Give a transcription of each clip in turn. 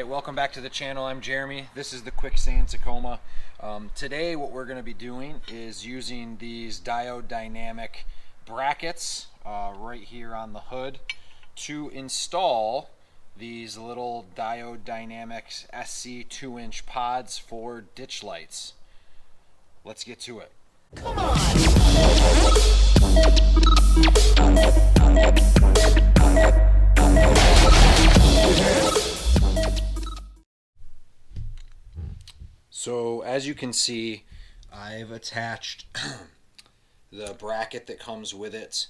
Alright, welcome back to the channel. I'm Jeremy. This is the quick Gen Tacoma. Today what we're going to be doing is using these Diode Dynamic brackets right here on the hood to install these little Diode Dynamics ssc 2-inch pods for ditch lights. Let's get to it. Come on! So as you can see, I've attached the bracket that comes with it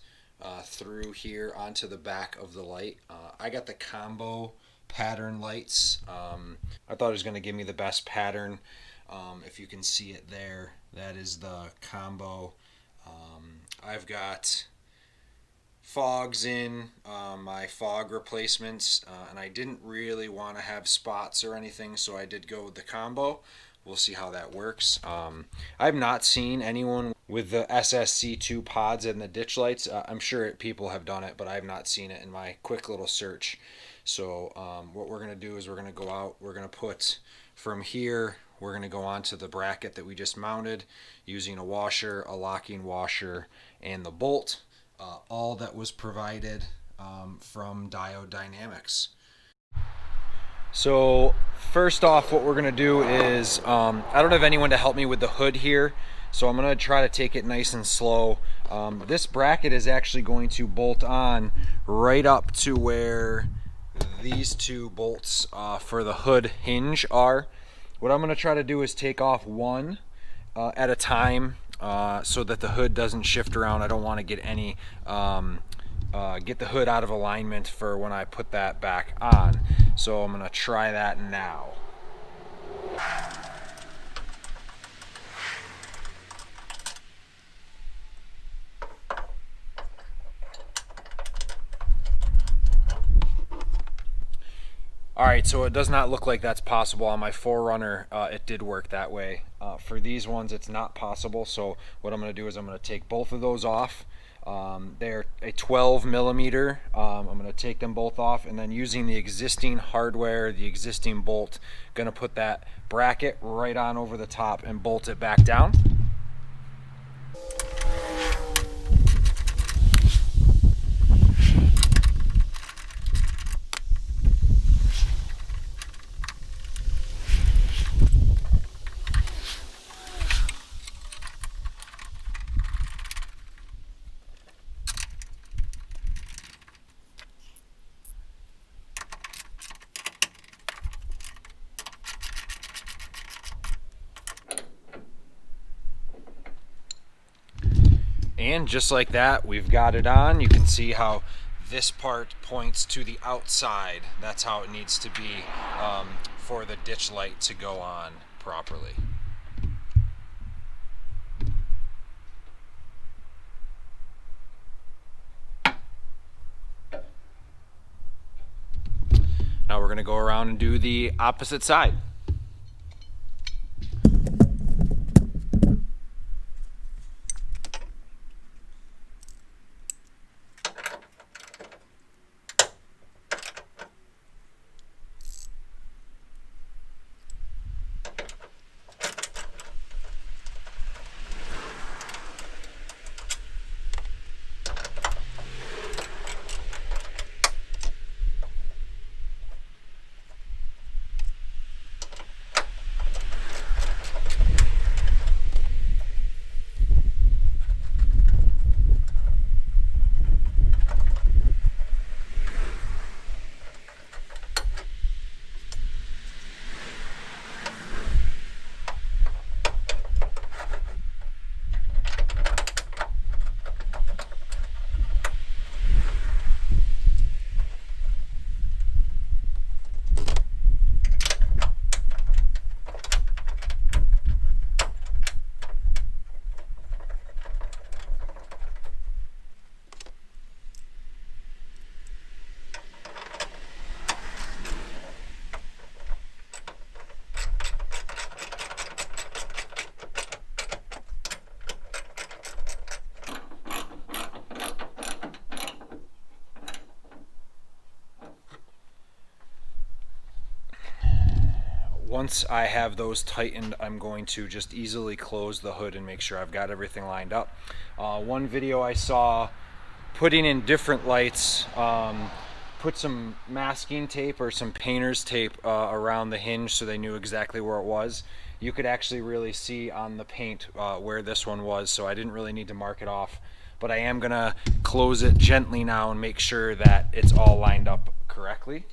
through here onto the back of the light. I got the combo pattern lights. I thought it was going to give me the best pattern. If you can see it there, that is the combo. I've got fogs in my fog replacements, and I didn't really want to have spots or anything, so I did go with the combo. We'll see how that works. I've not seen anyone with the ssc2 pods and the ditch lights. I'm sure people have done it, but I've not seen it in my quick little search. So what we're going to do is we're going to go out, we're going to put from here, we're going to go onto the bracket that we just mounted using a washer, a locking washer, and the bolt. All that was provided from Diode Dynamics. So first off, what we're going to do is, I don't have anyone to help me with the hood here, so I'm going to try to take it nice and slow. This bracket is actually going to bolt on right up to where these two bolts for the hood hinge are. What I'm going to try to do is take off one at a time so that the hood doesn't shift around. I don't want to get any get the hood out of alignment for when I put that back on. So I'm going to try that now. Alright, so it does not look like that's possible. On my 4Runner, it did work that way. For these ones, it's not possible. So what I'm going to do is I'm going to take both of those off. They're a 12 millimeter. I'm going to take them both off, and then using the existing hardware, the existing bolt, going to put that bracket right on over the top and bolt it back down. And just like that, we've got it on. You can see how this part points to the outside. That's how it needs to be for the ditch light to go on properly. Now we're going to go around and do the opposite side. once I have those tightened, I'm going to just easily close the hood and make sure I've got everything lined up. One video I saw putting in different lights, put some masking tape or some painter's tape around the hinge so they knew exactly where it was. You could actually really see on the paint where this one was, so I didn't really need to mark it off. But I am gonna close it gently now and make sure that it's all lined up correctly.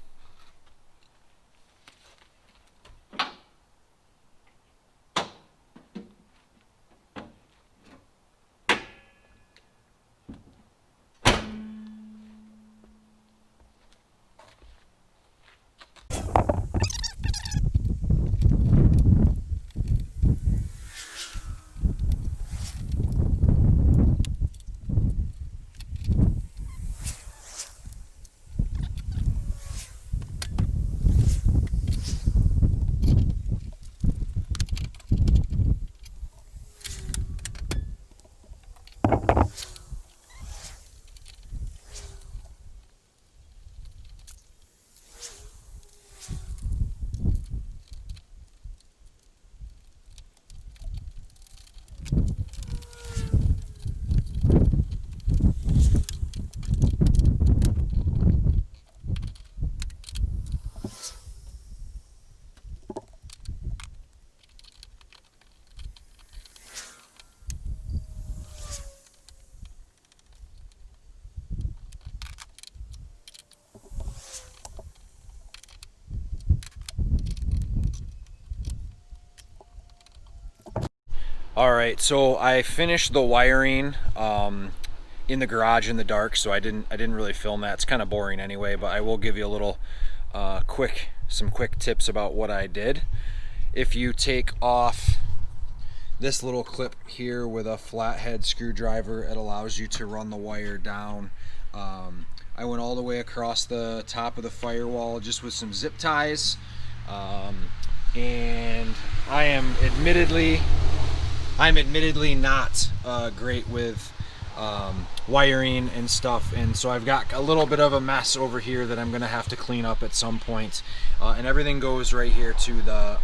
Alright, so I finished the wiring in the garage in the dark, so I didn't really film that. It's kind of boring anyway, but I will give you a little some quick tips about what I did. If you take off this little clip here with a flathead screwdriver, it allows you to run the wire down. I went all the way across the top of the firewall just with some zip ties, and I'm admittedly not great with wiring and stuff, and so I've got a little bit of a mess over here that I'm gonna have to clean up at some point. And everything goes right here to the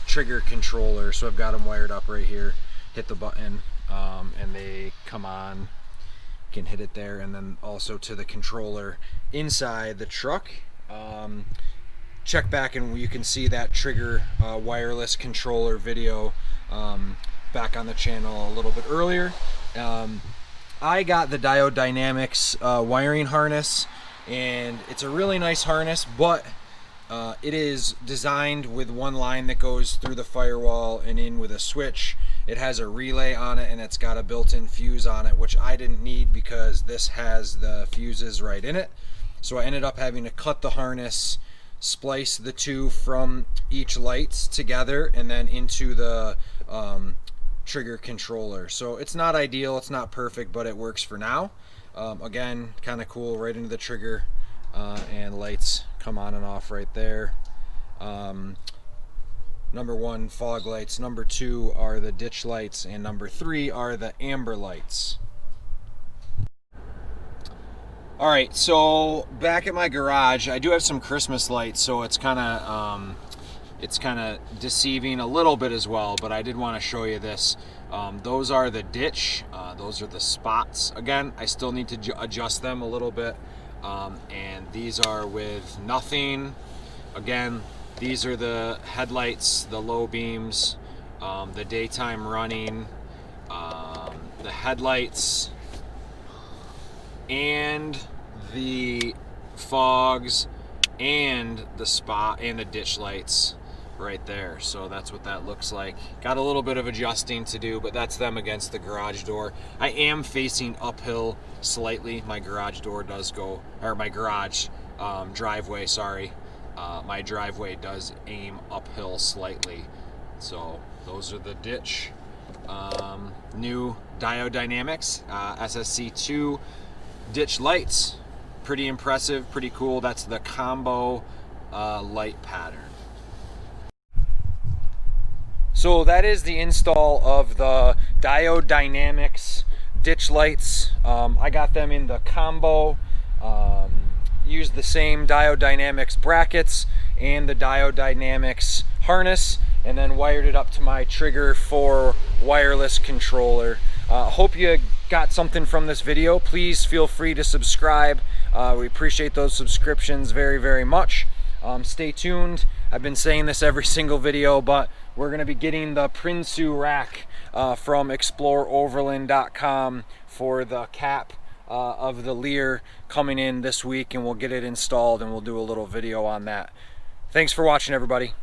trigger controller, so I've got them wired up right here. Hit the button and they come on. You can hit it there, and then also to the controller inside the truck. Check back and you can see that trigger wireless controller video back on the channel a little bit earlier. I got the Diode Dynamics wiring harness, and it's a really nice harness, but it is designed with one line that goes through the firewall and in with a switch. It has a relay on it, and it's got a built-in fuse on it, which I didn't need because this has the fuses right in it. So I ended up having to cut the harness, splice the two from each lights together, and then into the trigger controller. So it's not ideal, it's not perfect, but it works for now. Again, kind of cool, right into the trigger, and lights come on and off right there. Number one, fog lights. Number two are the ditch lights, and number three are the amber lights. Alright, so back at my garage, I do have some Christmas lights, so it's kind of deceiving a little bit as well, but I did want to show you this. Those are the ditch, those are the spots. Again, I still need to adjust them a little bit, and these are with nothing. Again, these are the headlights, the low beams, the daytime running, the headlights, and the fogs, and the spot, and the ditch lights right there. So that's what that looks like. Got a little bit of adjusting to do, but that's them against the garage door. I am facing uphill slightly. My garage door does go, or my garage driveway, sorry. My driveway does aim uphill slightly. So those are the ditch. New Diode Dynamics ssc2 ditch lights. Pretty impressive, pretty cool. That's the combo light pattern. So that is the install of the Diode Dynamics ditch lights. I got them in the combo. Used the same Diode Dynamics brackets and the Diode Dynamics harness, and then wired it up to my Trigger 4 wireless controller. Hope you got something from this video. Please feel free to subscribe. We appreciate those subscriptions very, very much. Stay tuned. I've been saying this every single video, but we're going to be getting the Prinsu rack from exploreoverland.com for the cap of the Lear coming in this week, and we'll get it installed and we'll do a little video on that. Thanks for watching, everybody.